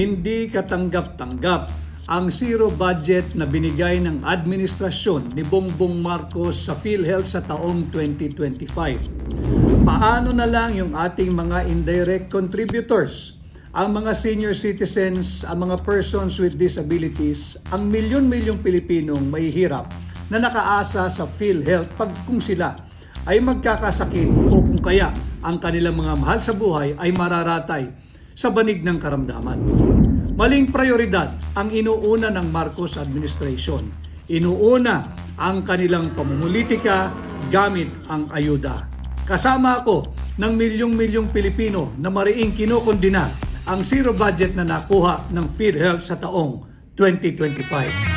Hindi katanggap-tanggap ang zero budget na binigay ng administrasyon ni Bongbong Marcos sa PhilHealth sa taong 2025. Paano na lang yung ating mga indirect contributors, ang mga senior citizens, ang mga persons with disabilities, ang milyon-milyong Pilipinong mahihirap na nakaasa sa PhilHealth kung sila ay magkakasakit o kung kaya ang kanilang mga mahal sa buhay ay mararatay sa banig ng karamdaman. Maling prioridad ang inuuna ng Marcos administration. Inuuna ang kanilang pamumulitika gamit ang ayuda. Kasama ako ng milyong-milyong Pilipino na mariing kinokondina ang zero budget na nakuha ng PhilHealth sa taong 2025.